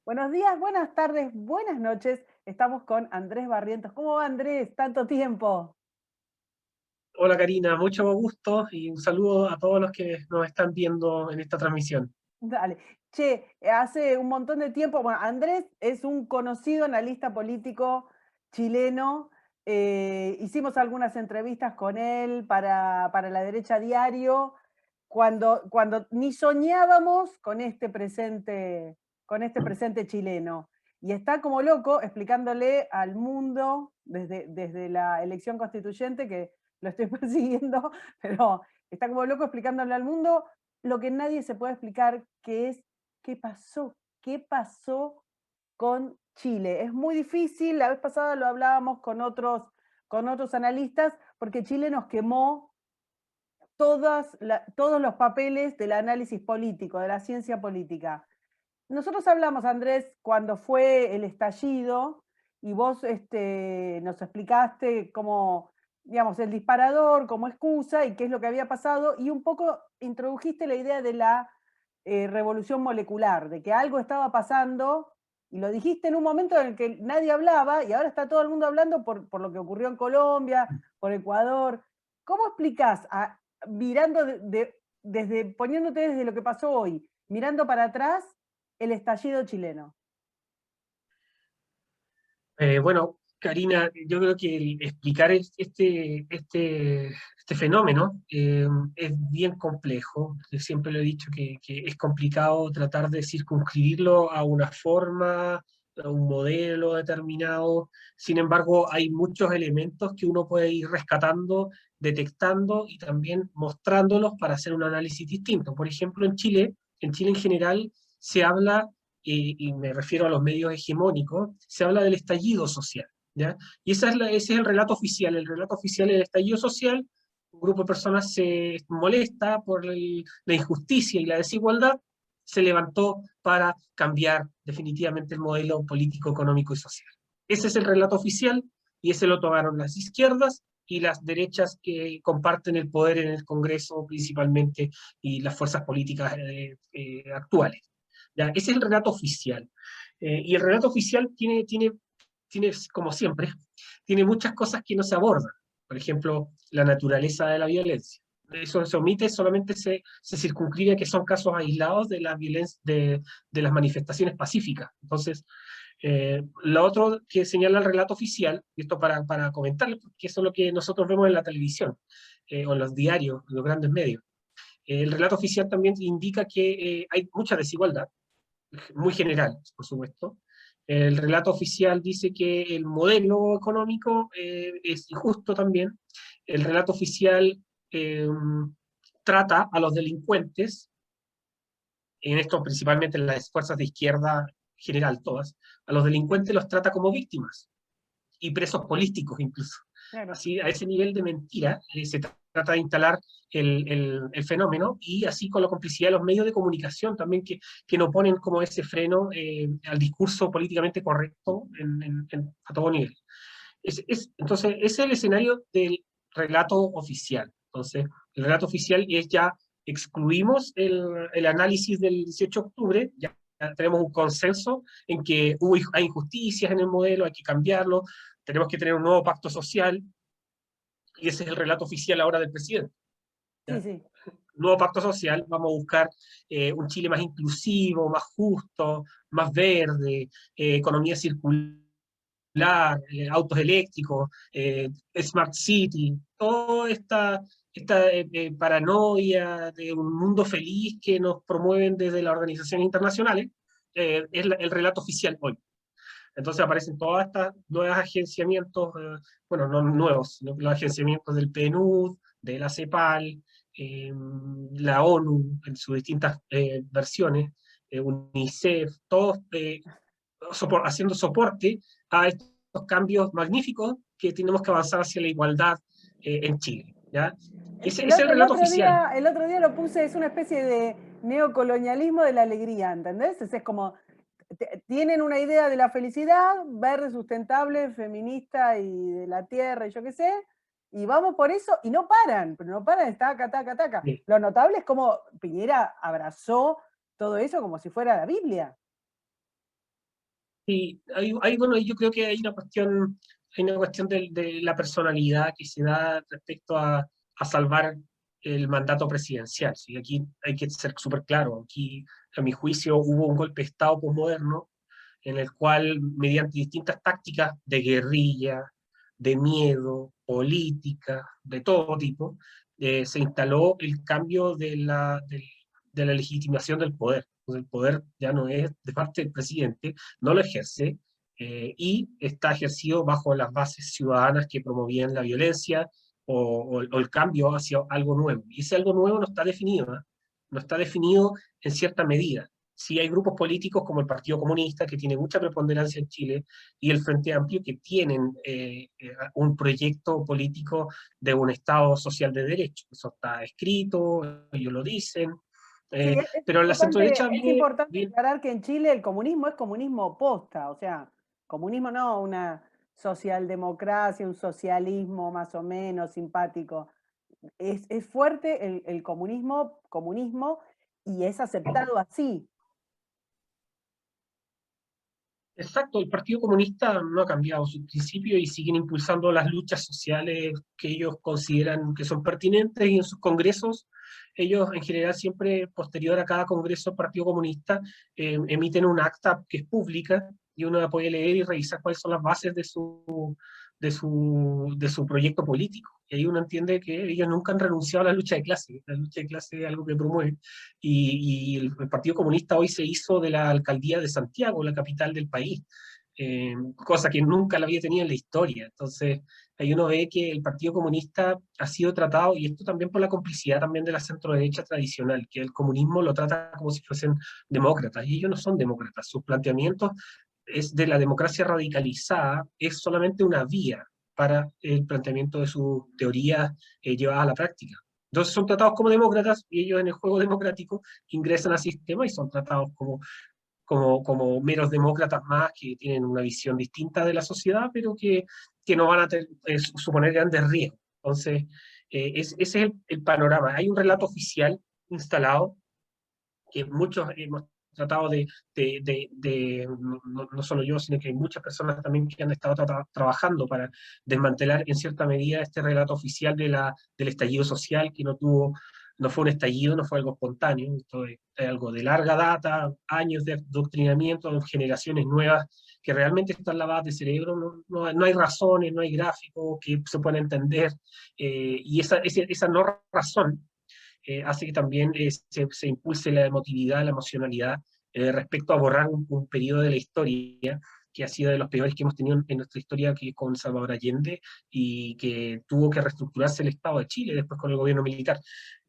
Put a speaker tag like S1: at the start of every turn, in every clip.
S1: Buenos días, buenas tardes, buenas noches. Estamos con Andrés Barrientos. ¿Cómo va, Andrés? Tanto tiempo.
S2: Hola Karina, mucho gusto y un saludo a todos los que nos están viendo en esta transmisión.
S1: Dale. Che, hace un montón de tiempo, bueno, Andrés es un conocido analista político chileno. Hicimos algunas entrevistas con él para La Derecha Diario, cuando ni soñábamos con este presente chileno. Y está como loco explicándole al mundo desde la elección constituyente, que lo estoy persiguiendo, pero está como loco explicándole al mundo lo que nadie se puede explicar, que es qué pasó con Chile. Es muy difícil, la vez pasada lo hablábamos con otros analistas, porque Chile nos quemó todos los papeles del análisis político, de la ciencia política. Nosotros hablamos, Andrés, cuando fue el estallido, y vos nos explicaste cómo, digamos, el disparador como excusa y qué es lo que había pasado, y un poco introdujiste la idea de la revolución molecular, de que algo estaba pasando, y lo dijiste en un momento en el que nadie hablaba, y ahora está todo el mundo hablando por lo que ocurrió en Colombia, por Ecuador. ¿Cómo explicás, mirando poniéndote desde lo que pasó hoy, mirando para atrás, el estallido chileno?
S2: Bueno, Karina, yo creo que explicar este fenómeno es bien complejo. Yo siempre lo he dicho que es complicado tratar de circunscribirlo a una forma, a un modelo determinado. Sin embargo, hay muchos elementos que uno puede ir rescatando, detectando y también mostrándolos para hacer un análisis distinto. Por ejemplo, en Chile en general se habla y me refiero a los medios hegemónicos, se habla del estallido social, ¿ya? Y ese es el relato oficial es el estallido social. Un grupo de personas se molesta por la injusticia y la desigualdad, se levantó para cambiar definitivamente el modelo político, económico y social. Ese es el relato oficial y ese lo tomaron las izquierdas y las derechas que comparten el poder en el Congreso principalmente y las fuerzas políticas actuales. ¿Ya? Ese es el relato oficial. Y el relato oficial tiene, como siempre, tiene muchas cosas que no se abordan. Por ejemplo, la naturaleza de la violencia. Eso se omite, solamente se circunscribe que son casos aislados de la violencia, de las manifestaciones pacíficas. Entonces, lo otro que señala el relato oficial, y esto para comentarles, porque eso es lo que nosotros vemos en la televisión o en los diarios, en los grandes medios. El relato oficial también indica que hay mucha desigualdad, muy general, por supuesto. El relato oficial dice que el modelo económico es injusto también. El relato oficial eh, trata a los delincuentes, en esto principalmente en las fuerzas de izquierda general, todas, a los delincuentes los trata como víctimas y presos políticos incluso.
S1: Claro.
S2: Así, a ese nivel de mentira se trata de instalar el fenómeno y así con la complicidad de los medios de comunicación también que no ponen como ese freno al discurso políticamente correcto a todo nivel. Entonces, ese es el escenario del relato oficial. Entonces, el relato oficial es ya excluimos el análisis del 18 de octubre, ya tenemos un consenso en que hay injusticias en el modelo, hay que cambiarlo, tenemos que tener un nuevo pacto social, y ese es el relato oficial ahora del presidente.
S1: Sí,
S2: ¿Ya?
S1: sí.
S2: Nuevo pacto social, vamos a buscar un Chile más inclusivo, más justo, más verde, economía circular, autos eléctricos, Smart City, toda esta paranoia de un mundo feliz que nos promueven desde las organizaciones internacionales, es el relato oficial hoy. Entonces aparecen todas estas nuevos agenciamientos, bueno, no nuevos, sino los agenciamientos del PNUD, de la CEPAL, la ONU en sus distintas versiones, UNICEF, todos haciendo soporte a estos cambios magníficos que tenemos que avanzar hacia la igualdad en Chile. ¿Ya? Ese es el relato oficial.
S1: El otro día lo puse, es una especie de neocolonialismo de la alegría, ¿entendés? Es como, tienen una idea de la felicidad, verde, sustentable, feminista y de la tierra y yo qué sé, y vamos por eso, y no paran, pero no paran, taca, taca, taca. Lo notable es como Piñera abrazó todo eso como si fuera la Biblia.
S2: Sí, bueno, yo creo que hay una cuestión de la personalidad que se da respecto a salvar el mandato presidencial. ¿Sí? Aquí hay que ser súper claro. Aquí, a mi juicio, hubo un golpe de Estado posmoderno en el cual, mediante distintas tácticas de guerrilla, de miedo, política, de todo tipo, se instaló el cambio de la legitimación del poder. Entonces, el poder ya no es de parte del presidente, no lo ejerce, y está ejercido bajo las bases ciudadanas que promovían la violencia o el cambio hacia algo nuevo. Y ese algo nuevo no está definido, ¿eh? No está definido en cierta medida. Sí hay grupos políticos como el Partido Comunista, que tiene mucha preponderancia en Chile, y el Frente Amplio, que tienen un proyecto político de un Estado social de derecho. Eso está escrito, ellos lo dicen,
S1: Sí,
S2: pero la centroderecha
S1: es
S2: viene
S1: importante
S2: bien.
S1: aclarar que en Chile el comunismo es comunismo posta, o sea, comunismo no una socialdemocracia, un socialismo más o menos simpático. Es fuerte el comunismo, comunismo, y es aceptado así.
S2: Exacto, el Partido Comunista no ha cambiado sus principios y siguen impulsando las luchas sociales que ellos consideran que son pertinentes, y en sus congresos, ellos en general siempre posterior a cada congreso del Partido Comunista emiten un acta que es pública y uno la puede leer y revisar cuáles son las bases de su proyecto político. Y ahí uno entiende que ellos nunca han renunciado a la lucha de clase. La lucha de clase es algo que promueven. Y el Partido Comunista hoy se hizo de la alcaldía de Santiago, la capital del país, cosa que nunca la había tenido en la historia. Entonces, ahí uno ve que el Partido Comunista ha sido tratado, y esto también por la complicidad también de la centroderecha tradicional, que el comunismo lo trata como si fuesen demócratas, y ellos no son demócratas. Sus planteamientos es de la democracia radicalizada, es solamente una vía para el planteamiento de sus teorías llevadas a la práctica. Entonces son tratados como demócratas, y ellos en el juego democrático ingresan al sistema y son tratados como meros demócratas más que tienen una visión distinta de la sociedad, pero que no van a suponer grandes riesgos. Entonces, ese es el panorama. Hay un relato oficial instalado que muchos hemos tratado no solo yo, sino que hay muchas personas también que han estado trabajando para desmantelar en cierta medida este relato oficial del estallido social, que no fue un estallido, no fue algo espontáneo. Esto es algo de larga data, años de adoctrinamiento, generaciones nuevas que realmente están lavadas de cerebro. No hay razones, no hay gráficos que se puedan entender, y esa no razón hace que también se impulse la emotividad, la emocionalidad, respecto a borrar un periodo de la historia que ha sido de los peores que hemos tenido en nuestra historia, que con Salvador Allende, y que tuvo que reestructurarse el Estado de Chile después con el gobierno militar.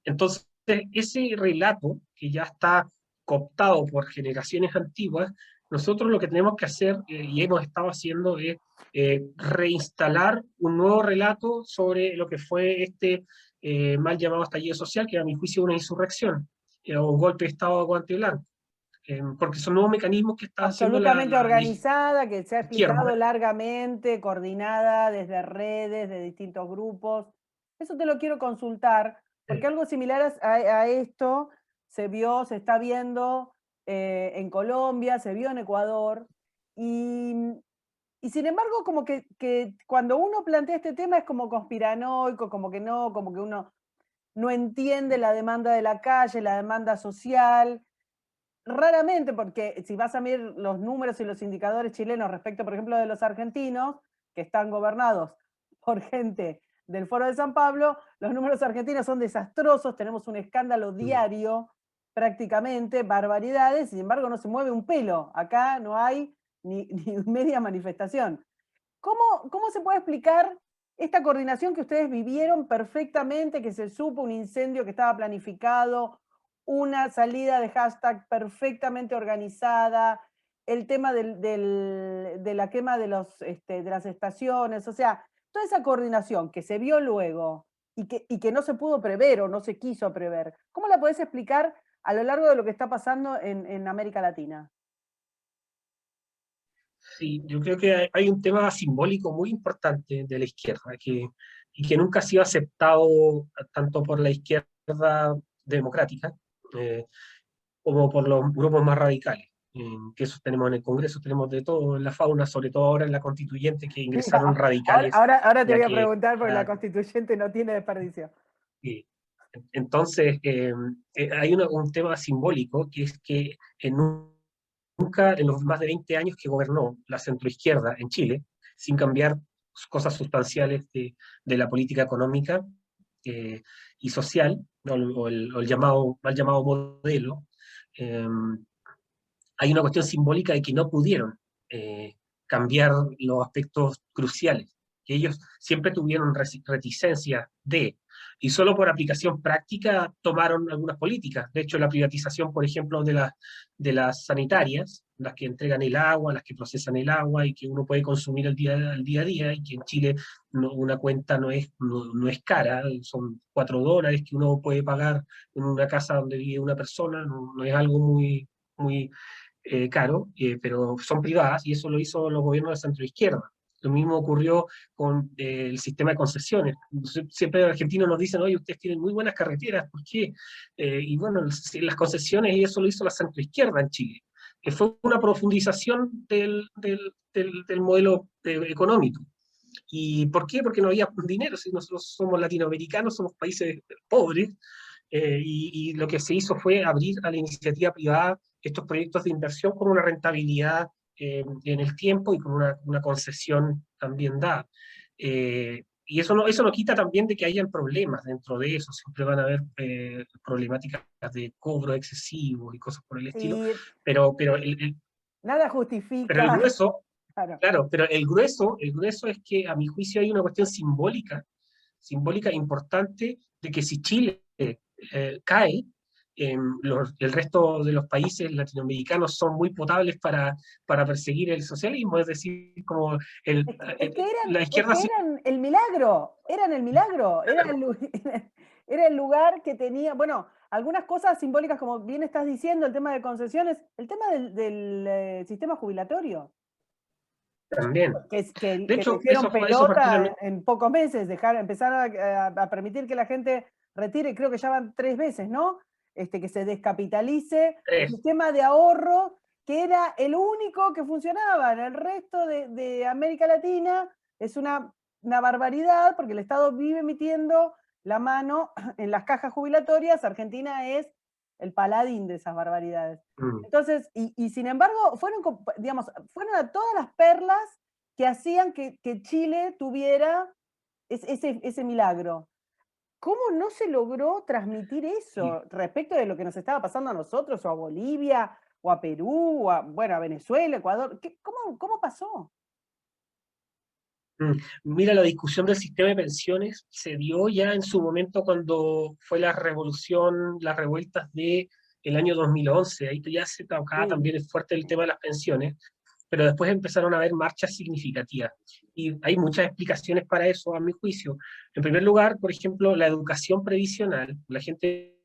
S2: Entonces, ese relato que ya está cooptado por generaciones antiguas, nosotros lo que tenemos que hacer, y hemos estado haciendo, es reinstalar un nuevo relato sobre lo que fue este mal llamado estallido social, que a mi juicio es una insurrección, o un golpe de Estado a guante blanco, porque son nuevos mecanismos que está haciendo
S1: Absolutamente
S2: la
S1: organizada, que se ha explicado
S2: izquierda.
S1: largamente, coordinada desde redes, de distintos grupos. Eso te lo quiero consultar, porque algo similar a esto se vio, se está viendo en Colombia, se vio en Ecuador, y, y sin embargo, como que cuando uno plantea este tema es como conspiranoico, como que no, como que uno no entiende la demanda de la calle, la demanda social. Raramente, porque si vas a mirar los números y los indicadores chilenos respecto, por ejemplo, de los argentinos, que están gobernados por gente del Foro de San Pablo, los números argentinos son desastrosos, tenemos un escándalo diario prácticamente, barbaridades, sin embargo no se mueve un pelo. Acá no hay ni media manifestación. ¿Cómo se puede explicar esta coordinación que ustedes vivieron perfectamente, que se supo un incendio que estaba planificado, una salida de hashtag perfectamente organizada, el tema de la quema de las estaciones, o sea, toda esa coordinación que se vio luego y que no se pudo prever o no se quiso prever? ¿Cómo la podés explicar a lo largo de lo que está pasando en América Latina?
S2: Sí, yo creo que hay un tema simbólico muy importante de la izquierda, y que nunca ha sido aceptado tanto por la izquierda democrática, eh, como por los grupos más radicales. que eso tenemos en el Congreso, tenemos de todo en la fauna, sobre todo ahora en la constituyente, que
S1: Sí,
S2: ingresaron
S1: ahora,
S2: radicales,
S1: ahora, ahora te
S2: ya
S1: voy a
S2: que
S1: preguntar porque la constituyente no tiene desperdicio.
S2: eh, entonces hay un tema simbólico, que es que nunca en los más de 20 años que gobernó la centroizquierda en Chile, sin cambiar cosas sustanciales de la política económica eh, y social, o el llamado, mal llamado modelo, eh, hay una cuestión simbólica de que no pudieron cambiar los aspectos cruciales, que ellos siempre tuvieron reticencia de, y solo por aplicación práctica tomaron algunas políticas. De hecho, la privatización, por ejemplo, de las sanitarias, las que entregan el agua, las que procesan el agua y que uno puede consumir al día a día, y que en Chile una cuenta no es cara, son $4 que uno puede pagar en una casa donde vive una persona, no es algo muy caro, pero son privadas, y eso lo hizo los gobiernos de centro izquierda. Lo mismo ocurrió con el sistema de concesiones. Siempre los argentinos nos dicen, oye, ustedes tienen muy buenas carreteras, ¿por qué? Y bueno, las concesiones, y eso lo hizo la centro izquierda en Chile, que fue una profundización del modelo económico. ¿Y por qué? Porque no había dinero. Si nosotros somos latinoamericanos, somos países pobres, y lo que se hizo fue abrir a la iniciativa privada estos proyectos de inversión con una rentabilidad en el tiempo y con una concesión también dada. Y eso no quita también de que hayan problemas dentro de eso, siempre van a haber problemáticas de cobro excesivo y cosas por el estilo,
S1: Sí,
S2: pero, pero, el, el-
S1: nada
S2: pero el
S1: justifica.
S2: grueso,
S1: Claro.
S2: claro, pero el grueso es que a mi juicio hay una cuestión simbólica importante, de que si Chile cae, el resto de los países latinoamericanos son muy potables para perseguir el socialismo, es decir, como
S1: Es que eran,
S2: la
S1: es
S2: izquierda
S1: que
S2: sí.
S1: eran el milagro, era el lugar que tenía, bueno, algunas cosas simbólicas, como bien estás diciendo, el tema de concesiones, el tema del sistema jubilatorio,
S2: También. De
S1: que le
S2: hecho,
S1: hicieron
S2: eso
S1: pelota
S2: particularmente,
S1: en pocos meses, empezar a permitir que la gente retire, creo que ya van 3 veces, ¿no? Que se descapitalice el
S2: es,
S1: sistema de ahorro, que era el único que funcionaba. En el resto de América Latina es una barbaridad, porque el Estado vive metiendo la mano en las cajas jubilatorias. Argentina es el paladín de esas barbaridades.
S2: mm,
S1: Entonces, y sin embargo, digamos, fueron a todas las perlas que hacían que Chile tuviera ese milagro. ¿Cómo no se logró transmitir
S2: y,
S1: eso respecto de lo que nos estaba pasando a nosotros, o a Bolivia, o a Perú, o bueno, a Venezuela, Ecuador? ¿Cómo pasó?
S2: mm. Mira, la discusión del sistema de pensiones se dio ya en su momento cuando fue la revolución, las revueltas de el año 2011. Ahí ya se tocaba
S1: Sí.
S2: también fuerte el tema de las pensiones, pero después empezaron a haber marchas significativas. Y hay muchas explicaciones para eso, a mi juicio. En primer lugar, por ejemplo, la educación previsional. La gente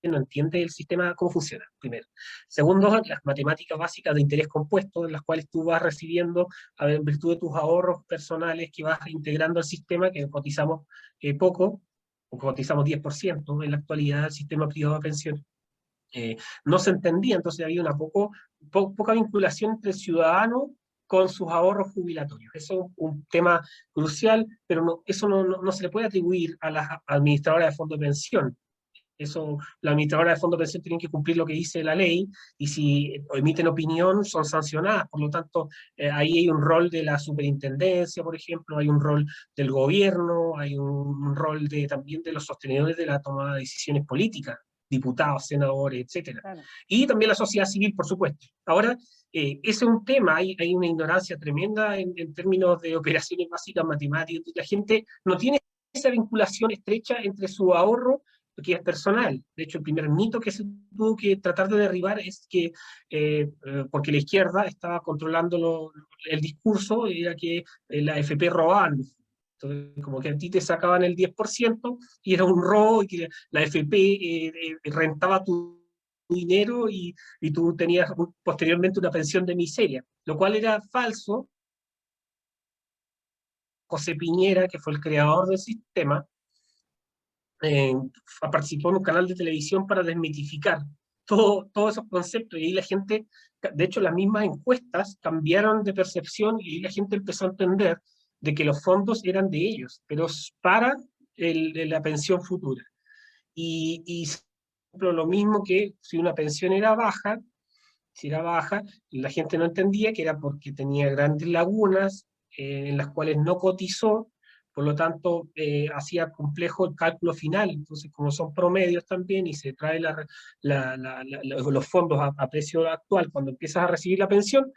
S2: no entiende el sistema, cómo funciona, primero. Segundo, las matemáticas básicas de interés compuesto, en las cuales tú vas recibiendo, a ver, en virtud de tus ahorros personales que vas integrando al sistema, que cotizamos poco, o cotizamos 10% en la actualidad del sistema privado de pensiones. No se entendía, entonces había una poca vinculación entre el ciudadano con sus ahorros jubilatorios. Eso es un tema crucial, pero eso no se le puede atribuir a las administradoras de fondo de pensión. Eso, la administradora de fondo de pensión tiene que cumplir lo que dice la ley, y si emiten opinión son sancionadas. Por lo tanto, ahí hay un rol de la superintendencia, por ejemplo, hay un rol del gobierno, hay un rol también de los sostenedores de la toma de decisiones políticas, diputados, senadores, etcétera.
S1: Claro.
S2: Y también la sociedad civil, por supuesto. Ahora, ese es un tema, hay una ignorancia tremenda en términos de operaciones básicas matemáticas. La gente no tiene esa vinculación estrecha entre su ahorro, que es personal. De hecho, el primer mito que se tuvo que tratar de derribar es que, porque la izquierda estaba controlando el discurso, era que la AFP robaban. Entonces, como que a ti te sacaban el 10% y era un robo, y que la AFP rentaba tu dinero, y tú tenías posteriormente una pensión de miseria, lo cual era falso. José Piñera, que fue el creador del sistema, eh, participó en un canal de televisión para desmitificar todos esos conceptos, y ahí la gente, de hecho las mismas encuestas cambiaron de percepción y la gente empezó a entender de que los fondos eran de ellos, pero es para la pensión futura. Y por ejemplo, lo mismo que si una pensión era baja, si era baja, la gente no entendía que era porque tenía grandes lagunas en las cuales no cotizó, por lo tanto hacía complejo el cálculo final. Entonces, como son promedios también y se trae los fondos a precio actual cuando empiezas a recibir la pensión,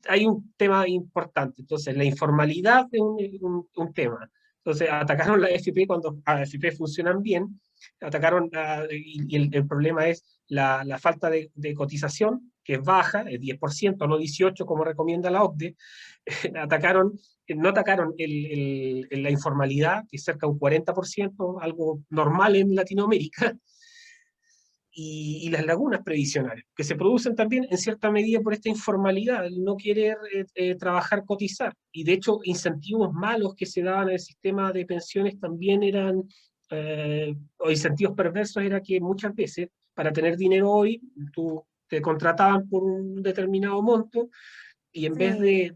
S2: hay un tema importante. Entonces, la informalidad es un tema. Entonces, atacaron la AFP cuando las AFP funcionan bien, atacaron, y el problema es la falta de cotización, que es baja, es 10%, no 18% como recomienda la OCDE. Atacaron, no atacaron la informalidad, que es cerca de un 40%, algo normal en Latinoamérica, y las lagunas previsionales, que se producen también en cierta medida por esta informalidad, el no querer trabajar, cotizar. Y de hecho, incentivos malos que se daban en el sistema de pensiones también eran, o incentivos perversos, era que muchas veces, para tener dinero hoy, tú te contrataban por un determinado monto, y en vez
S1: Sí,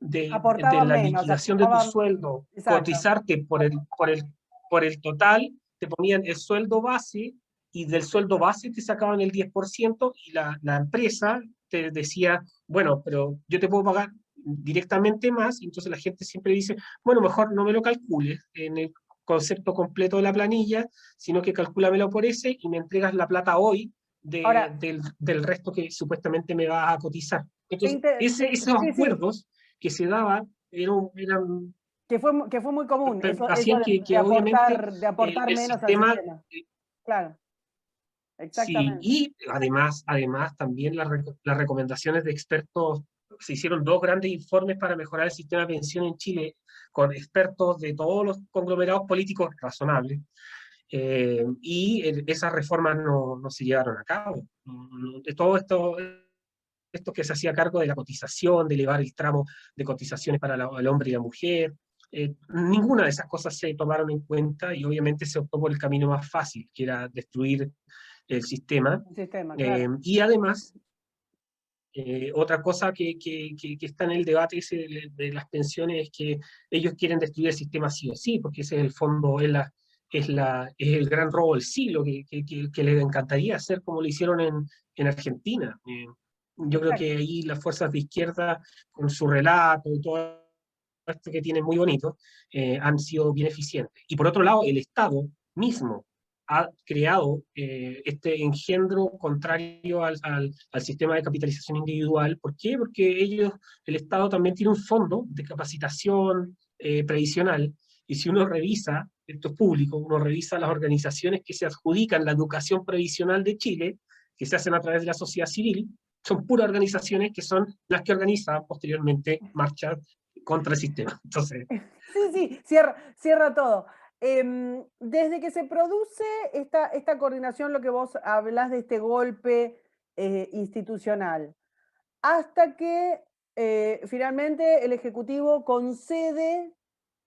S2: de
S1: aportaban
S2: la
S1: menos,
S2: liquidación de tu
S1: aportaban,
S2: sueldo,
S1: exacto.
S2: cotizarte por el total, te ponían el sueldo base, y del sueldo base te sacaban el 10%, y la empresa te decía, bueno, pero yo te puedo pagar directamente más, y entonces la gente siempre dice, bueno, mejor no me lo calcules en el concepto completo de la planilla, sino que calcúlamelo por ese y me entregas la plata hoy
S1: Ahora,
S2: del resto que supuestamente me vas a cotizar. Entonces, esos
S1: sí, sí,
S2: acuerdos que se daban eran,
S1: que fue muy común, eso
S2: hacían que obviamente
S1: de aportar
S2: el
S1: menos al
S2: sistema,
S1: sistema. Claro,
S2: sí,
S1: exactamente.
S2: y además también las recomendaciones de expertos, se hicieron dos grandes informes para mejorar el sistema de pensión en Chile, con expertos de todos los conglomerados políticos razonables, esas reformas no se llevaron a cabo. De todo esto que se hacía cargo de la cotización, de elevar el tramo de cotizaciones para el hombre y la mujer. Ninguna de esas cosas se tomaron en cuenta, y obviamente se optó por el camino más fácil, que era destruir el sistema.
S1: El sistema, claro.
S2: Y además, otra cosa que está en el debate ese de las pensiones es que ellos quieren destruir el sistema sí o sí, porque ese es el fondo, es el gran robo del siglo que les encantaría hacer como lo hicieron en Argentina. Yo creo
S1: Exacto.
S2: que ahí las fuerzas de izquierda, con su relato y todo esto que tienen muy bonito, han sido bien eficientes. Y por otro lado, el Estado mismo ha creado este engendro contrario al sistema de capitalización individual. ¿Por qué? Porque el Estado también tiene un fondo de capacitación previsional, y si uno revisa, esto es público, uno revisa las organizaciones que se adjudican la educación previsional de Chile, que se hacen a través de la sociedad civil, son puras organizaciones que son las que organizan posteriormente marchas contra el sistema. Entonces,
S1: Sí, sí, cierra todo. Desde que se produce esta coordinación, lo que vos hablás de este golpe institucional, hasta que finalmente el Ejecutivo concede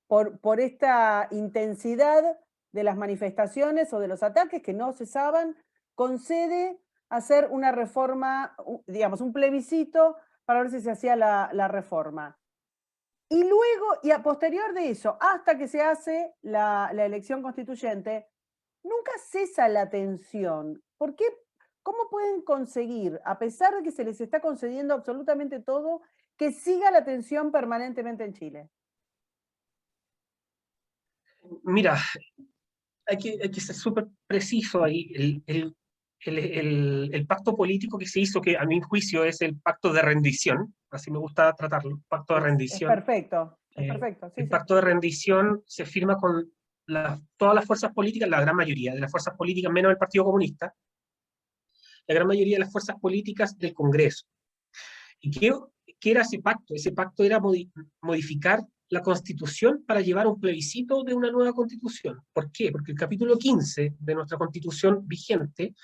S1: por esta intensidad de las manifestaciones o de los ataques que no cesaban, concede hacer una reforma, digamos, un plebiscito para ver si se hacía la reforma. Y luego, y a posterior de eso, hasta que se hace la elección constituyente, nunca cesa la tensión. ¿Por qué? ¿Cómo pueden conseguir, a pesar de que se les está concediendo absolutamente todo, que siga la tensión permanentemente en Chile?
S2: mira, hay que ser súper preciso ahí. El pacto político que se hizo, que a mi juicio es el pacto de rendición, así me gusta tratarlo, pacto de
S1: Es
S2: rendición.
S1: perfecto, sí,
S2: El
S1: sí.
S2: pacto de rendición se firma con todas las fuerzas políticas, la gran mayoría de las fuerzas políticas, menos el Partido Comunista, la gran mayoría de las fuerzas políticas del Congreso. ¿Y qué era ese pacto? Ese pacto era modificar la Constitución para llevar un plebiscito de una nueva Constitución. ¿Por qué? Porque el capítulo 15 de nuestra Constitución vigente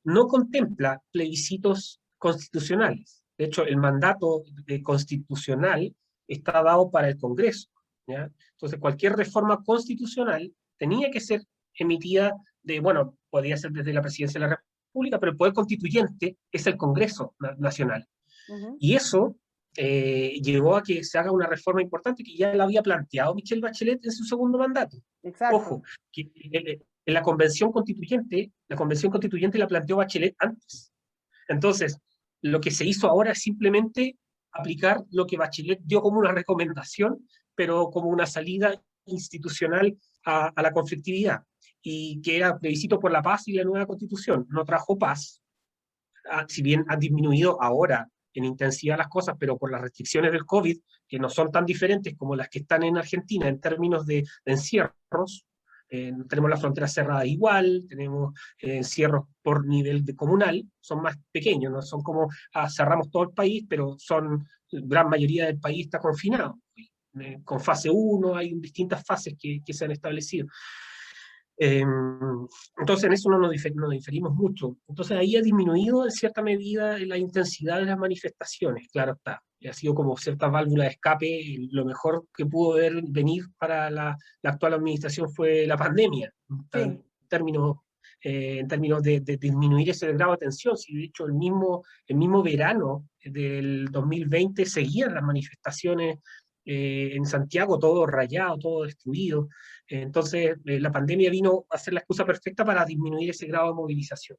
S2: no contempla plebiscitos constitucionales. De hecho, el mandato constitucional está dado para el Congreso, ¿ya? Entonces, cualquier reforma constitucional tenía que ser emitida bueno, podía ser desde la Presidencia de la pública, pero el poder constituyente es el Congreso Nacional.
S1: Ujú.
S2: Y eso llevó a que se haga una reforma importante que ya la había planteado Michelle Bachelet en su segundo mandato. Ojo,
S1: Exacto.
S2: que en la convención constituyente la planteó Bachelet antes. Entonces, lo que se hizo ahora es simplemente aplicar lo que Bachelet dio como una recomendación, pero como una salida institucional a la conflictividad, y que era plebiscito por la paz y la nueva constitución. No trajo paz, si bien han disminuido ahora en intensidad las cosas, pero por las restricciones del COVID, que no son tan diferentes como las que están en Argentina en términos de encierros. Tenemos la frontera cerrada igual, tenemos encierros por nivel de comunal, son más pequeños, no son como cerramos todo el país, pero son, gran mayoría del país está confinado. Con fase 1 hay distintas fases que se han establecido. Eh, entonces en eso no nos diferimos mucho. Entonces ahí ha disminuido en cierta medida la intensidad de las manifestaciones, claro está. Ha sido como cierta válvula de escape. Lo mejor que pudo venir para la actual administración fue la pandemia,
S1: Sí.
S2: en términos de disminuir ese grado de tensión. Si de hecho el mismo verano del 2020 seguían las manifestaciones en Santiago, todo rayado, todo destruido. Entonces, la pandemia vino a ser la excusa perfecta para disminuir ese grado de movilización.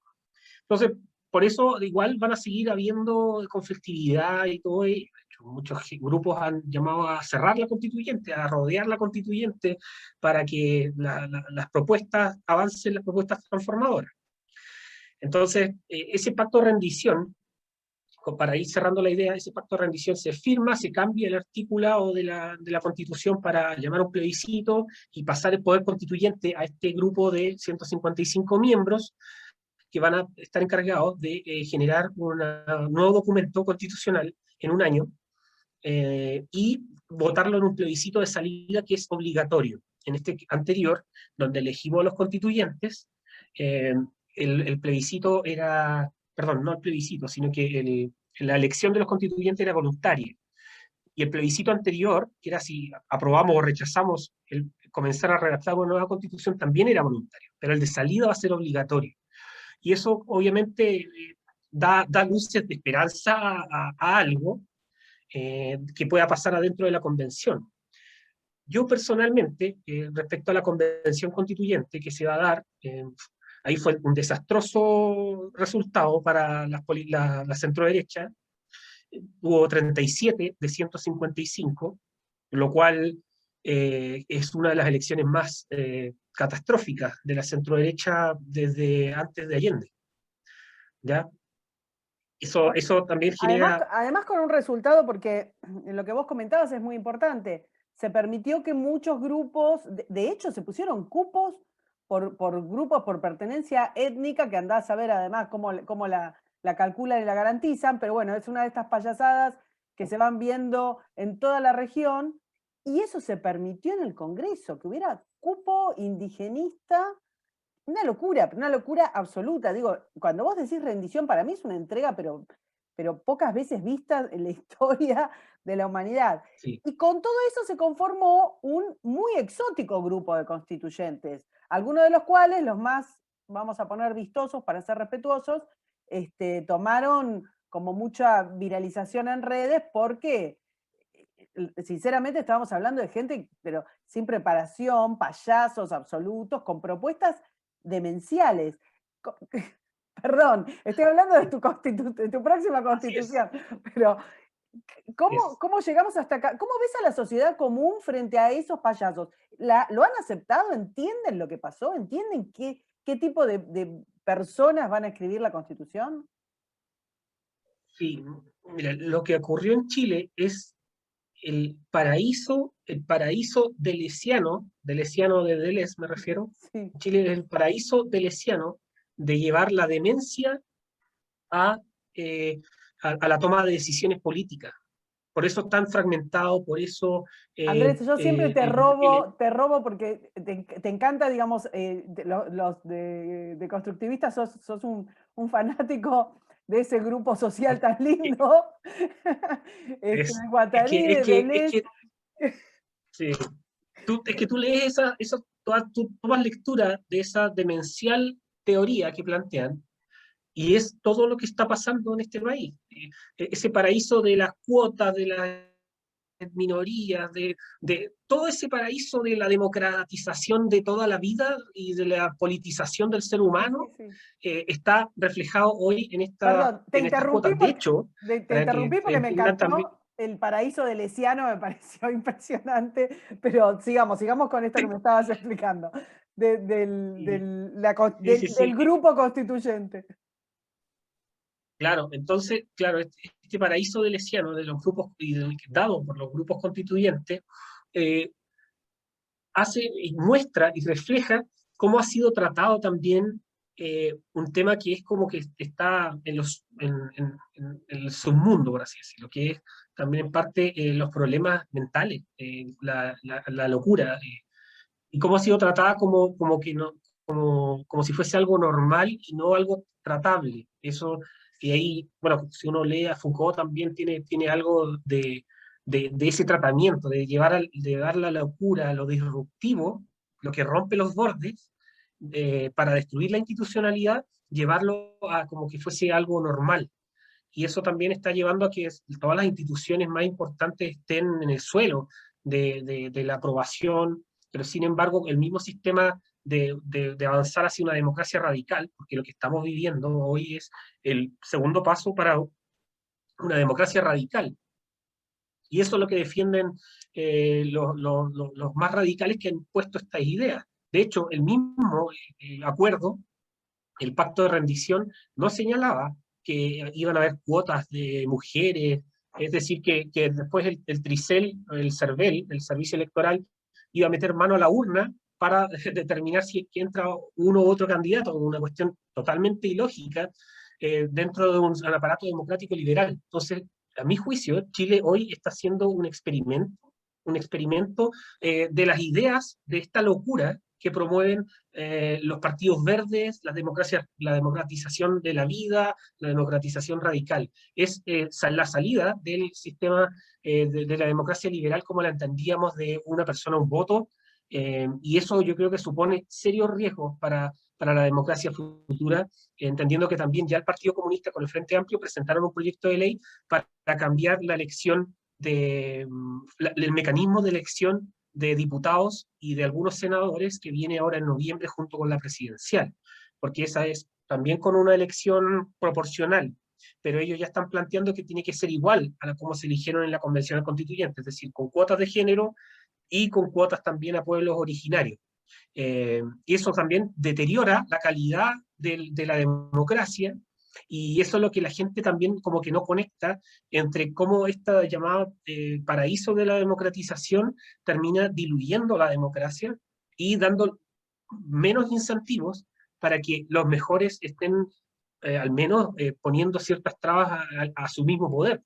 S2: Entonces, por eso igual van a seguir habiendo conflictividad y todo. Y de hecho, muchos grupos han llamado a cerrar la constituyente, a rodear la constituyente para que las propuestas avancen, las propuestas transformadoras. Entonces, ese pacto de rendición, para ir cerrando la idea, ese pacto de rendición se firma, se cambia el articulado de la Constitución para llamar a un plebiscito y pasar el poder constituyente a este grupo de 155 miembros que van a estar encargados de generar un nuevo documento constitucional en un año y votarlo en un plebiscito de salida que es obligatorio. En este anterior, donde elegimos a los constituyentes, eh, el plebiscito era, perdón, no el plebiscito, sino que la elección de los constituyentes era voluntaria. Y el plebiscito anterior, que era si aprobamos o rechazamos comenzar a redactar una nueva constitución, también era voluntario, pero el de salida va a ser obligatorio. Y eso obviamente da luces de esperanza a algo que pueda pasar adentro de la convención. Yo personalmente, respecto a la convención constituyente que se va a dar, ahí fue un desastroso resultado para la centroderecha. Hubo 37 de 155, lo cual es una de las elecciones más catastróficas de la centroderecha desde antes de Allende. ¿Ya? Eso también
S1: Además,
S2: genera.
S1: además con un resultado, porque lo que vos comentabas es muy importante. Se permitió que muchos grupos, de hecho, se pusieron cupos por grupos por pertenencia étnica, que andás a ver además cómo la calculan y la garantizan, pero bueno, es una de estas payasadas que se van viendo en toda la región, y eso se permitió en el Congreso, que hubiera cupo indigenista. Una locura absoluta. Digo, cuando vos decís rendición, para mí es una entrega, pero pocas veces vista en la historia de la humanidad.
S2: Sí.
S1: Y con todo eso se conformó un muy exótico grupo de constituyentes, algunos de los cuales, los más, vamos a poner vistosos para ser respetuosos, tomaron como mucha viralización en redes porque sinceramente estábamos hablando de gente, pero sin preparación, payasos absolutos, con propuestas demenciales. Perdón, estoy hablando de tu próxima
S2: Así es.
S1: constitución, pero
S2: Es.
S1: ¿cómo llegamos hasta acá? ¿Cómo ves a la sociedad común frente a esos payasos? ¿Lo han aceptado? ¿Entienden lo que pasó? ¿Entienden qué tipo de personas van a escribir la constitución?
S2: Sí, mira, lo que ocurrió en Chile es el paraíso delesiano de Deleuze me refiero.
S1: Sí.
S2: Chile es el paraíso delesiano de llevar la demencia a, eh, a la toma de decisiones políticas. Por eso es tan fragmentado, por eso
S1: Andrés, yo siempre
S2: el, el-
S1: te robo porque te encanta, digamos, los de constructivistas, sos un fanático de ese grupo social tan
S2: el-
S1: lindo,
S2: es,
S1: de
S2: es
S1: Guattari,
S2: que, es
S1: de
S2: que, es
S1: Deleuze.
S2: que, sí, es que tú lees tú tomas lectura de esa demencial teoría que plantean Y es todo lo que está pasando en este país. Ese paraíso de las cuotas, de las minorías, de todo ese paraíso de la democratización de toda la vida y de la politización del ser
S1: Sí, sí,
S2: humano,
S1: sí.
S2: está reflejado hoy
S1: Perdón,
S2: en estas cuotas. De hecho,
S1: te
S2: para que
S1: interrumpí porque me
S2: entiendan también,
S1: encantó el paraíso de Lesiano, me pareció impresionante, pero sigamos con esto que me estabas explicando,
S2: sí, sí, sí,
S1: del
S2: sí,
S1: grupo constituyente.
S2: claro, entonces, claro, este paraíso de Lesiano, de los grupos, dado por los grupos constituyentes, eh, hace y muestra y refleja cómo ha sido tratado también un tema que es como que está en el submundo, por así decirlo, que es también en parte los problemas mentales, la locura, y cómo ha sido tratada como que no, como si fuese algo normal y no algo tratable. Eso, y ahí, bueno, si uno lee a Foucault también tiene algo de ese tratamiento, de dar la locura, lo disruptivo, lo que rompe los bordes, para destruir la institucionalidad, llevarlo a como que fuese algo normal. Y eso también está llevando a que todas las instituciones más importantes estén en el suelo de la aprobación, pero sin embargo el mismo sistema de avanzar hacia una democracia radical, porque lo que estamos viviendo hoy es el segundo paso para una democracia radical. Y eso es lo que defienden los más radicales que han puesto estas ideas. De hecho, el mismo acuerdo, el pacto de rendición, no señalaba que iban a haber cuotas de mujeres, es decir, que después el Tricel, el CERVEL, el Servicio Electoral, iba a meter mano a la urna para determinar si entra uno u otro candidato, una cuestión totalmente ilógica dentro de un aparato democrático liberal. Entonces, a mi juicio, Chile hoy está haciendo un experimento de las ideas de esta locura que promueven los partidos verdes, la democratización de la vida, la democratización radical. Es la salida del sistema de la democracia liberal como la entendíamos de una persona, un voto, y eso yo creo que supone serios riesgos para la democracia futura, entendiendo que también ya el Partido Comunista con el Frente Amplio presentaron un proyecto de ley para cambiar la elección el mecanismo de elección de diputados y de algunos senadores que viene ahora en noviembre junto con la presidencial, porque esa es también con una elección proporcional, pero ellos ya están planteando que tiene que ser igual a la como se eligieron en la Convención Constituyente, es decir, con cuotas de género y con cuotas también a pueblos originarios. Y eso también deteriora la calidad de la democracia, y eso es lo que la gente también como que no conecta entre cómo esta llamada paraíso de la democratización termina diluyendo la democracia y dando menos incentivos para que los mejores estén al menos poniendo ciertas trabas a su mismo poder.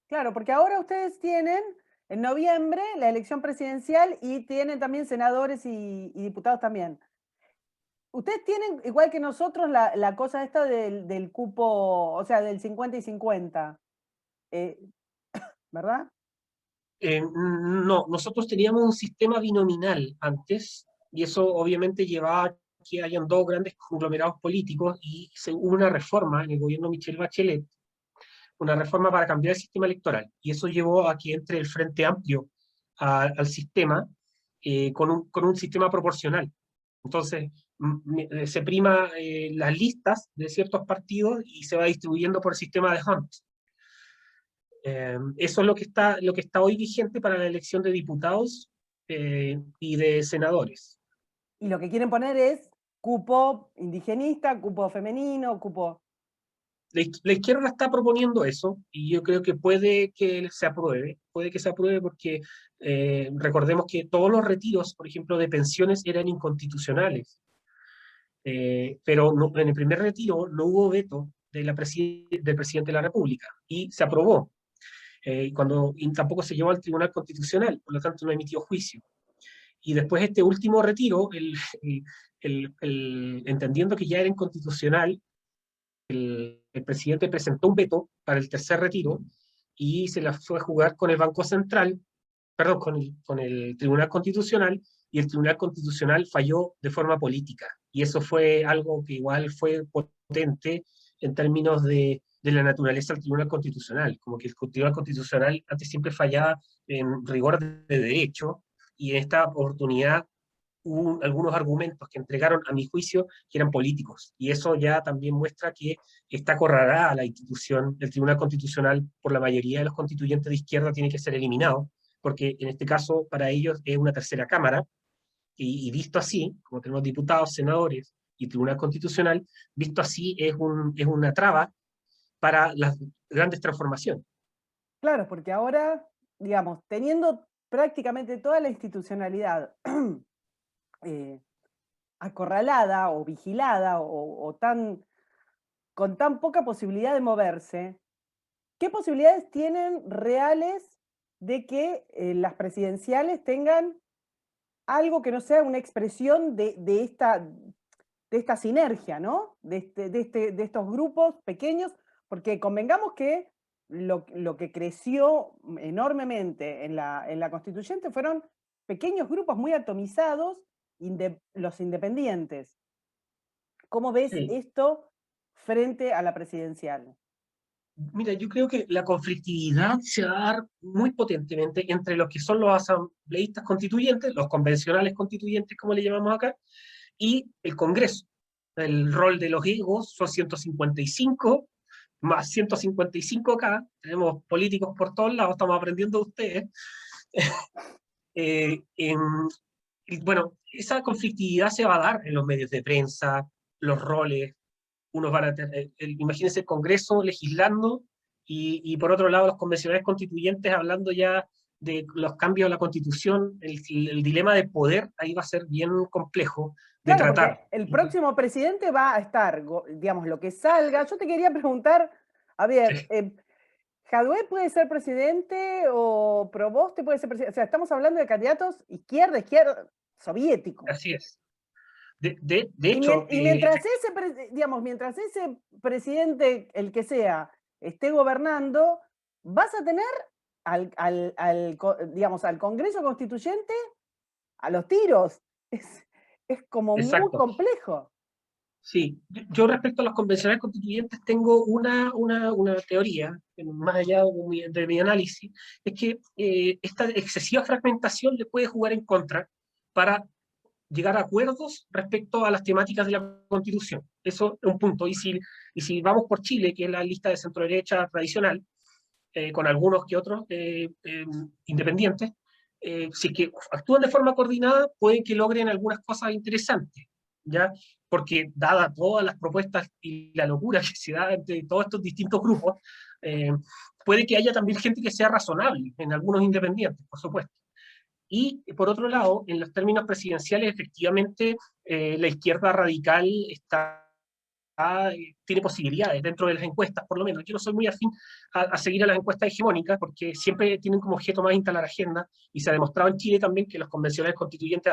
S1: Claro, porque ahora ustedes tienen en noviembre la elección presidencial y tienen también senadores y diputados también. Ustedes tienen, igual que nosotros, la cosa esta del cupo, o sea, del 50 y 50, eh, ¿verdad?
S2: No, nosotros teníamos un sistema binominal antes, y eso obviamente llevaba a que hayan dos grandes conglomerados políticos, y hubo una reforma en el gobierno de Michelle Bachelet, una reforma para cambiar el sistema electoral, y eso llevó a que entre el Frente Amplio al sistema con un sistema proporcional. Entonces, se prima las listas de ciertos partidos y se va distribuyendo por el sistema de Hunt. Eso es lo que está hoy vigente para la elección de diputados y de senadores.
S1: Y lo que quieren poner es cupo indigenista, cupo femenino, cupo...
S2: La izquierda está proponiendo eso, y yo creo que puede que se apruebe porque recordemos que todos los retiros, por ejemplo, de pensiones eran inconstitucionales, pero en el primer retiro no hubo veto del presidente de la República y se aprobó, y tampoco se llevó al Tribunal Constitucional, por lo tanto no emitió juicio. Y después este último retiro, entendiendo que ya era inconstitucional, el presidente presentó un veto para el tercer retiro y se la fue a jugar con el Banco Central, perdón, con el Tribunal Constitucional, y el Tribunal Constitucional falló de forma política. Y eso fue algo que igual fue potente en términos de la naturaleza del Tribunal Constitucional, como que el Tribunal Constitucional antes siempre fallaba en rigor de derecho, y en esta oportunidad hubo algunos argumentos que entregaron, a mi juicio, que eran políticos. Y eso ya también muestra que está acorralada la institución, el Tribunal Constitucional, por la mayoría de los constituyentes de izquierda, tiene que ser eliminado, porque en este caso para ellos es una tercera cámara, y visto así, como tenemos diputados, senadores y Tribunal Constitucional, visto así es una traba para las grandes transformaciones.
S1: Claro, porque ahora, digamos, teniendo prácticamente toda la institucionalidad eh, acorralada o vigilada o con tan poca posibilidad de moverse, ¿qué posibilidades tienen reales de que las presidenciales tengan algo que no sea una expresión de esta sinergia, ¿no? De estos grupos pequeños, porque convengamos que lo que creció enormemente en la constituyente fueron pequeños grupos muy atomizados, los independientes. ¿Cómo ves
S2: Sí.
S1: esto frente a la presidencial?
S2: Mira, yo creo que la conflictividad se va a dar muy potentemente entre los que son los asambleístas constituyentes, los convencionales constituyentes, como le llamamos acá, y el Congreso. El rol de los egos son 155, más 155 acá, tenemos políticos por todos lados, estamos aprendiendo de ustedes. Eh, en, y bueno, esa conflictividad se va a dar en los medios de prensa, los roles, unos van a tener, imagínense el Congreso legislando y por otro lado los convencionales constituyentes hablando ya de los cambios a la Constitución, el dilema de poder ahí va a ser bien complejo de
S1: Claro,
S2: tratar.
S1: porque el próximo presidente va a estar, digamos, lo que salga. Yo te quería preguntar, a ver,
S2: Sí,
S1: ¿Jadwe puede ser presidente o Proboste puede ser presidente? O sea, estamos hablando de candidatos izquierda, soviéticos.
S2: así es. De hecho,
S1: Y mientras digamos, mientras ese presidente, el que sea, esté gobernando, vas a tener digamos, al Congreso Constituyente a los tiros. Es como muy
S2: exacto.
S1: complejo.
S2: Sí, yo respecto a los convencionales constituyentes tengo una teoría, más allá de mi análisis, es que esta excesiva fragmentación le puede jugar en contra para llegar a acuerdos respecto a las temáticas de la Constitución. Eso es un punto. Y si vamos por Chile, que es la lista de centro derecha tradicional, con algunos que otros independientes, si es que actúan de forma coordinada, pueden que logren algunas cosas interesantes, ¿ya? Porque dada todas las propuestas y la locura que se da entre todos estos distintos grupos, eh, puede que haya también gente que sea razonable en algunos independientes, por supuesto. Y por otro lado, en los términos presidenciales, efectivamente, la izquierda radical tiene posibilidades dentro de las encuestas, por lo menos. Yo no soy muy afín a seguir a las encuestas hegemónicas porque siempre tienen como objeto más instalar agenda, y se ha demostrado en Chile también que los convencionales constituyentes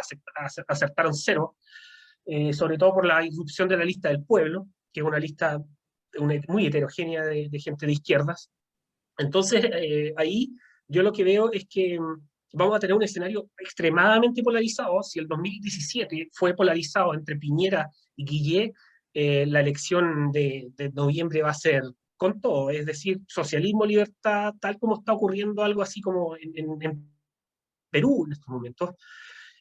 S2: acertaron cero, sobre todo por la irrupción de la lista del pueblo, que es una lista muy heterogénea de gente de izquierdas. Entonces, ahí yo lo que veo es que vamos a tener un escenario extremadamente polarizado. Si el 2017 fue polarizado entre Piñera y Guillé, la elección de noviembre va a ser con todo, es decir, socialismo, libertad, tal como está ocurriendo algo así como en Perú en estos momentos,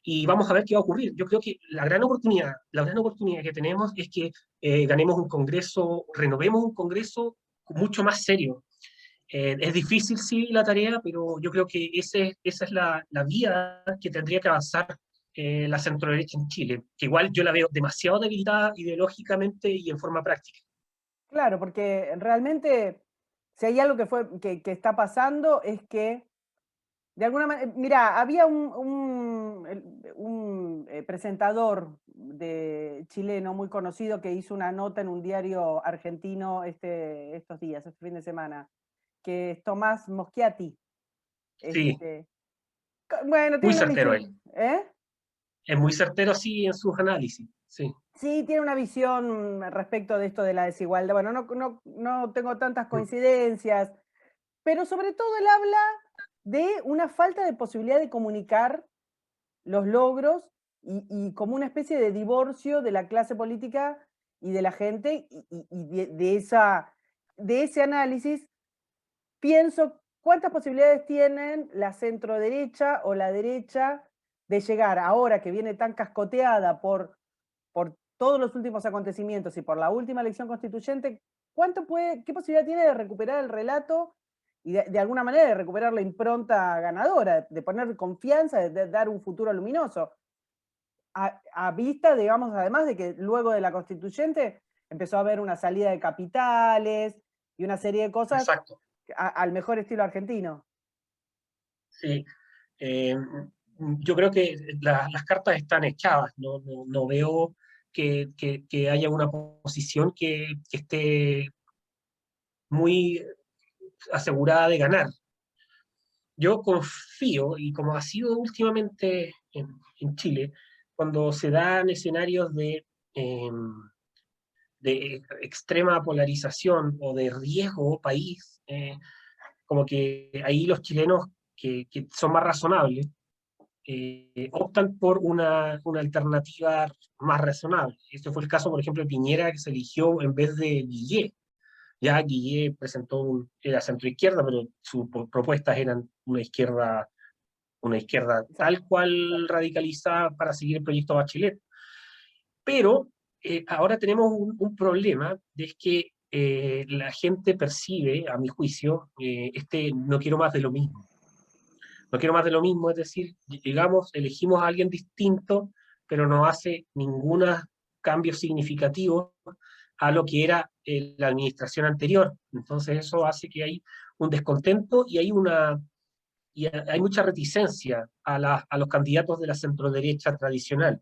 S2: y vamos a ver qué va a ocurrir. Yo creo que la gran oportunidad que tenemos es que ganemos un Congreso, renovemos un Congreso mucho más serio. Es difícil, sí, la tarea, pero yo creo que esa es la vía que tendría que avanzar la centroderecha en Chile, que igual yo la veo demasiado debilitada ideológicamente y en forma práctica.
S1: Claro, porque realmente, si hay algo que está pasando, es que de alguna manera, mira, había un presentador chileno muy conocido que hizo una nota en un diario argentino estos días, este fin de semana, que es Tomás Moschiati.
S2: Sí,
S1: Este, bueno,
S2: muy
S1: tiene una
S2: certero él.
S1: visión, ¿eh?
S2: Es muy certero, sí, en sus análisis. Sí.
S1: Sí, tiene una visión respecto de esto de la desigualdad. Bueno, no tengo tantas coincidencias, pero sobre todo él habla de una falta de posibilidad de comunicar los logros y como una especie de divorcio de la clase política y de la gente, y de ese análisis pienso cuántas posibilidades tienen la centroderecha o la derecha de llegar, ahora que viene tan cascoteada por todos los últimos acontecimientos y por la última elección constituyente, qué posibilidad tiene de recuperar el relato y de alguna manera de recuperar la impronta ganadora, de poner confianza, de dar un futuro luminoso? A vista, digamos, además de que luego de la constituyente empezó a haber una salida de capitales y una serie de cosas
S2: Exacto.
S1: al mejor estilo argentino.
S2: Sí. Eh, yo creo que las cartas están echadas, no veo que haya una posición que esté muy asegurada de ganar. Yo confío, y como ha sido últimamente en Chile, cuando se dan escenarios de extrema polarización o de riesgo país, como que ahí los chilenos que son más razonables optan por una alternativa más razonable. Este fue el caso, por ejemplo, de Piñera, que se eligió en vez de Guillé. Ya Guillé era centroizquierda, pero sus propuestas eran una izquierda tal cual radicalizada para seguir el proyecto Bachelet. Pero ahora tenemos un problema, es que la gente percibe, a mi juicio, no quiero más de lo mismo. No quiero más de lo mismo, es decir, llegamos, elegimos a alguien distinto, pero no hace ningún cambio significativo a lo que era la administración anterior. Entonces eso hace que hay un descontento y hay mucha reticencia a los candidatos de la centroderecha tradicional.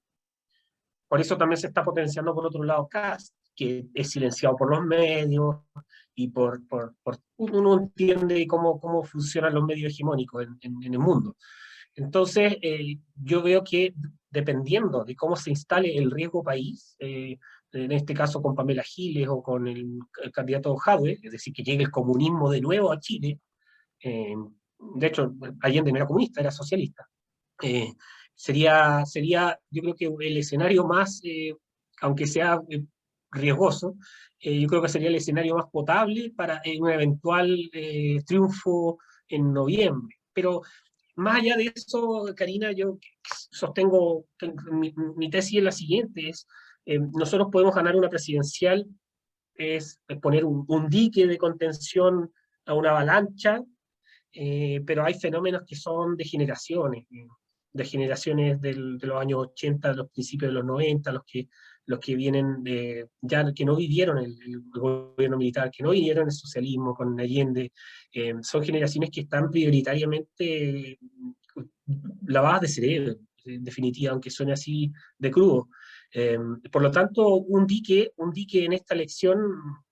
S2: Por eso también se está potenciando por otro lado Kast, que es silenciado por los medios y uno entiende cómo funcionan los medios hegemónicos en el mundo. Entonces, yo veo que dependiendo de cómo se instale el riesgo país, en este caso con Pamela Giles o con el candidato Jadwe, es decir, que llegue el comunismo de nuevo a Chile, de hecho, Allende no era comunista, era socialista. Eh, sería, yo creo que el escenario más, aunque sea riesgoso, yo creo que sería el escenario más potable para un eventual triunfo en noviembre. Pero más allá de eso, Karina, yo sostengo, mi tesis es la siguiente, nosotros podemos ganar una presidencial, es poner un dique de contención a una avalancha, pero hay fenómenos que son de generaciones de los años 80, de los principios de los 90, los que vienen ya que no vivieron el gobierno militar, que no vivieron el socialismo con Allende, son generaciones que están prioritariamente lavadas de cerebro, en definitiva, aunque suene así de crudo. Eh, por lo tanto, un dique en esta elección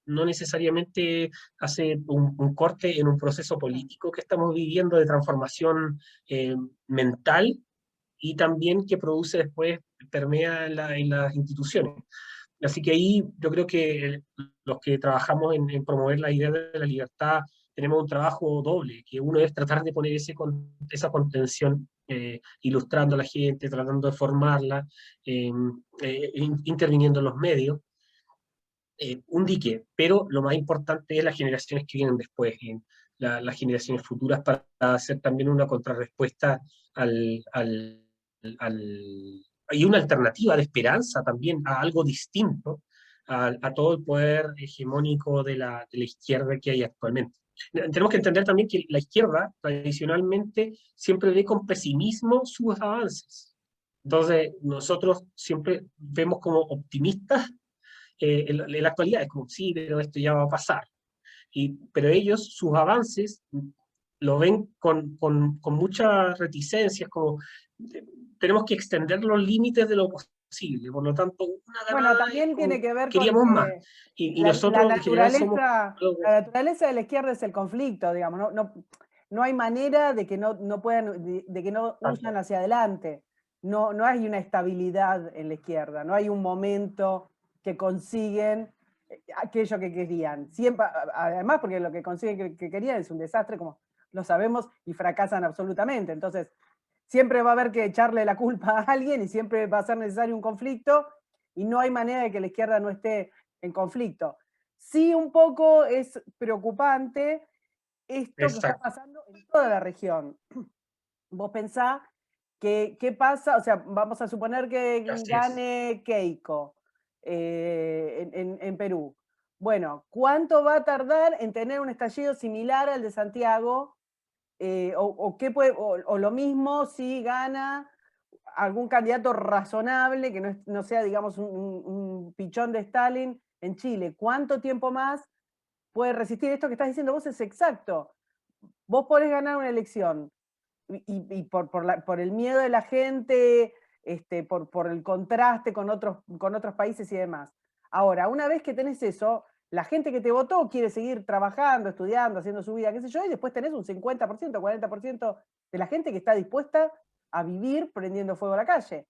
S2: no necesariamente hace un corte en un proceso político que estamos viviendo de transformación mental y también que produce después, permea en las instituciones. Así que ahí yo creo que los que trabajamos en promover la idea de la libertad tenemos un trabajo doble, que uno es tratar de poner esa contención, ilustrando a la gente, tratando de formarla, interviniendo en los medios, un dique, pero lo más importante es las generaciones que vienen después, las generaciones futuras, para hacer también una contrarrespuesta y una alternativa de esperanza también a algo distinto a todo el poder hegemónico de la izquierda que hay actualmente. Tenemos que entender también que la izquierda tradicionalmente siempre ve con pesimismo sus avances. Entonces, nosotros siempre vemos como optimistas en la actualidad, es como, sí, pero esto ya va a pasar. Pero ellos, sus avances, lo ven con muchas reticencias, como tenemos que extender los límites de lo posible, por lo tanto, una
S1: Bueno,
S2: ganada es
S1: también tiene
S2: como,
S1: que ver con
S2: queríamos más,
S1: que
S2: y
S1: la
S2: nosotros en general somos
S1: naturaleza,
S2: algo.
S1: la naturaleza de la izquierda es el conflicto, digamos, no hay manera de que no puedan, de que no huyan hacia adelante. No hay una estabilidad en la izquierda, no hay un momento que consiguen aquello que querían. Siempre, además, porque lo que consiguen que querían es un desastre, como lo sabemos, y fracasan absolutamente. Entonces, siempre va a haber que echarle la culpa a alguien y siempre va a ser necesario un conflicto, y no hay manera de que la izquierda no esté en conflicto. Sí, un poco es preocupante esto que está
S2: Exacto.
S1: pasando en toda la región. Vos pensás que, ¿qué pasa? O sea, vamos a suponer que
S2: Así es.
S1: gane Keiko en Perú. Bueno, ¿cuánto va a tardar en tener un estallido similar al de Santiago? Qué puede, o lo mismo si gana algún candidato razonable, que no sea, digamos, un pichón de Stalin en Chile. ¿Cuánto tiempo más puede resistir? Esto que estás diciendo vos es exacto. Vos podés ganar una elección y por el miedo de la gente, por el contraste con otros países y demás. Ahora, una vez que tenés eso, la gente que te votó quiere seguir trabajando, estudiando, haciendo su vida, qué sé yo, y después tenés un 50%, 40% de la gente que está dispuesta a vivir prendiendo fuego a la calle.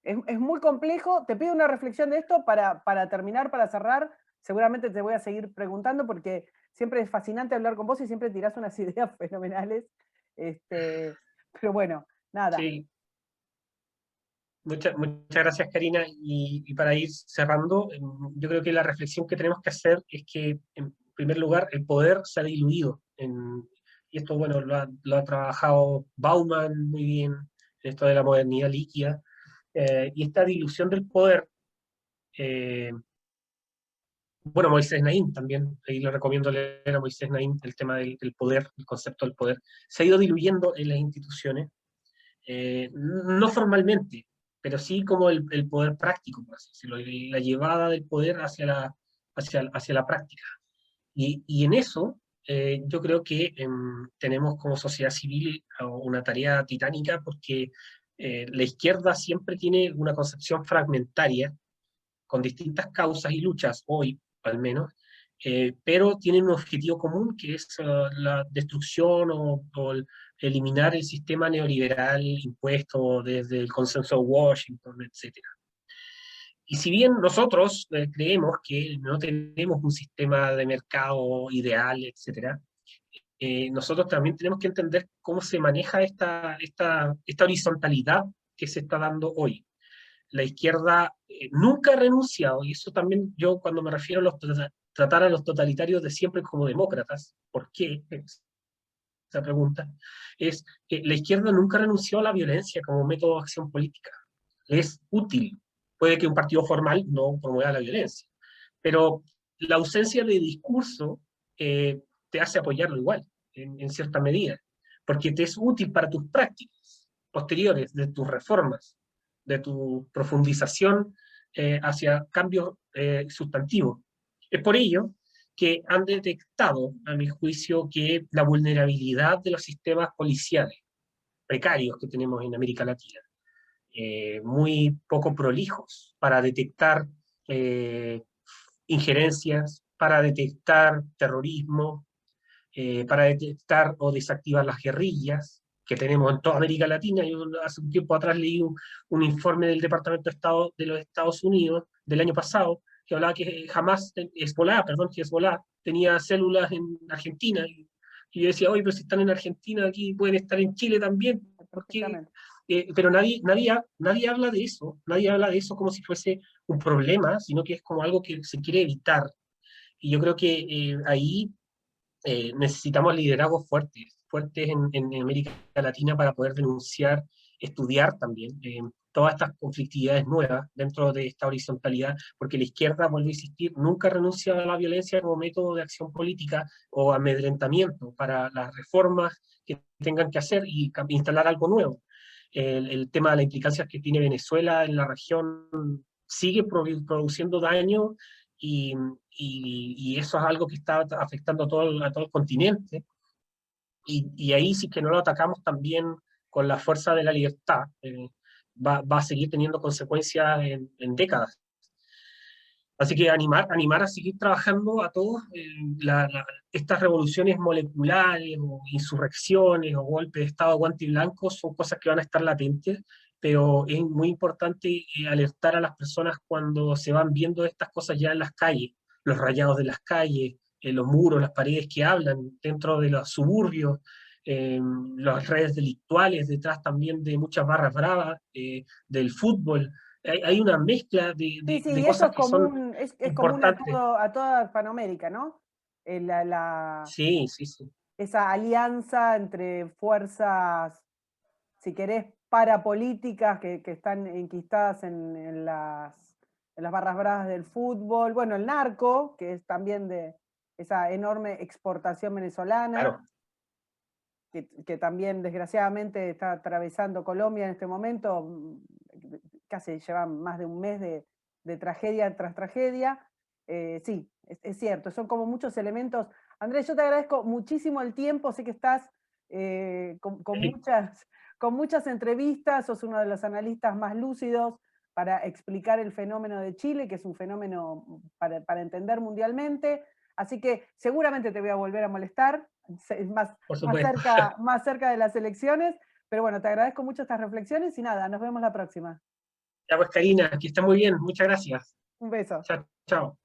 S1: Es muy complejo. Te pido una reflexión de esto para terminar, para cerrar. Seguramente te voy a seguir preguntando porque siempre es fascinante hablar con vos y siempre tirás unas ideas fenomenales. Pero bueno, nada.
S2: Sí, muchas gracias, Karina. Y para ir cerrando, yo creo que la reflexión que tenemos que hacer es que, en primer lugar, el poder se ha diluido. Y esto, bueno, lo ha trabajado Bauman muy bien, en esto de la modernidad líquida. Y esta dilución del poder, eh, bueno, Moisés Naím también, ahí le recomiendo leer a Moisés Naím el tema del poder, el concepto del poder, se ha ido diluyendo en las instituciones, no formalmente, pero sí como el poder práctico, por así decirlo, la llevada del poder hacia la práctica. Y en eso yo creo que tenemos como sociedad civil una tarea titánica porque la izquierda siempre tiene una concepción fragmentaria con distintas causas y luchas, hoy al menos, pero tienen un objetivo común que es la destrucción o eliminar el sistema neoliberal impuesto desde el consenso de Washington, etc. Y si bien nosotros creemos que no tenemos un sistema de mercado ideal, etc., nosotros también tenemos que entender cómo se maneja esta horizontalidad que se está dando hoy. La izquierda nunca ha renunciado, y eso también yo cuando me refiero a tratar a los totalitarios de siempre como demócratas, ¿por qué? Esa pregunta, es que la izquierda nunca renunció a la violencia como método de acción política. Es útil. Puede que un partido formal no promueva la violencia, pero la ausencia de discurso te hace apoyarlo igual, en cierta medida, porque te es útil para tus prácticas posteriores, de tus reformas, de tu profundización hacia cambios sustantivos. Es por ello que han detectado, a mi juicio, que la vulnerabilidad de los sistemas policiales precarios que tenemos en América Latina, muy poco prolijos para detectar eh, injerencias, para detectar terrorismo, para detectar o desactivar las guerrillas que tenemos en toda América Latina. Yo hace un tiempo atrás leí un informe del Departamento de Estado de los Estados Unidos del año pasado que hablaba que jamás, Hezbollah, perdón, que Hezbollah tenía células en Argentina. Y yo decía, oye, pero si están en Argentina, aquí pueden estar en Chile también. ¿Por qué?
S1: Perfectamente.
S2: Pero nadie habla de eso, nadie habla de eso como si fuese un problema, sino que es como algo que se quiere evitar. Y yo creo que ahí necesitamos liderazgos fuertes en América Latina para poder denunciar, estudiar también todas estas conflictividades nuevas dentro de esta horizontalidad, porque la izquierda, vuelvo a insistir, nunca renuncia a la violencia como método de acción política o amedrentamiento para las reformas que tengan que hacer y instalar algo nuevo. El tema de las implicancias que tiene Venezuela en la región sigue produciendo daño y, y eso es algo que está afectando a todo el continente. Y ahí sí que no lo atacamos también con la fuerza de la libertad, va a seguir teniendo consecuencias en décadas. Así que animar a seguir trabajando a todos. Estas revoluciones moleculares o insurrecciones o golpes de Estado guante y blanco son cosas que van a estar latentes, pero es muy importante alertar a las personas cuando se van viendo estas cosas ya en las calles, los rayados de las calles, los muros, las paredes que hablan dentro de los suburbios, las redes delictuales detrás también de muchas barras bravas, del fútbol. hay una mezcla
S1: Sí, sí,
S2: de
S1: y eso
S2: cosas
S1: es
S2: que son
S1: común, es común
S2: importantes.
S1: a toda Hispanoamérica, ¿no?
S2: Sí, sí, sí.
S1: Esa alianza entre fuerzas, si querés, parapolíticas que están enquistadas en las barras bravas del fútbol. Bueno, el narco, que es también de esa enorme exportación venezolana,
S2: Claro,
S1: que también desgraciadamente está atravesando Colombia en este momento, casi lleva más de un mes de tragedia tras tragedia. Sí, es cierto, son como muchos elementos. Andrés, yo te agradezco muchísimo el tiempo, sé que estás con muchas entrevistas, sos uno de los analistas más lúcidos para explicar el fenómeno de Chile, que es un fenómeno para entender mundialmente. Así que seguramente te voy a volver a molestar, más,
S2: por supuesto.
S1: más cerca de las elecciones, pero bueno, te agradezco mucho estas reflexiones y nada, nos vemos la próxima.
S2: Ya pues, Karina, que está muy bien. Muchas gracias.
S1: Un beso.
S2: Chao, chao.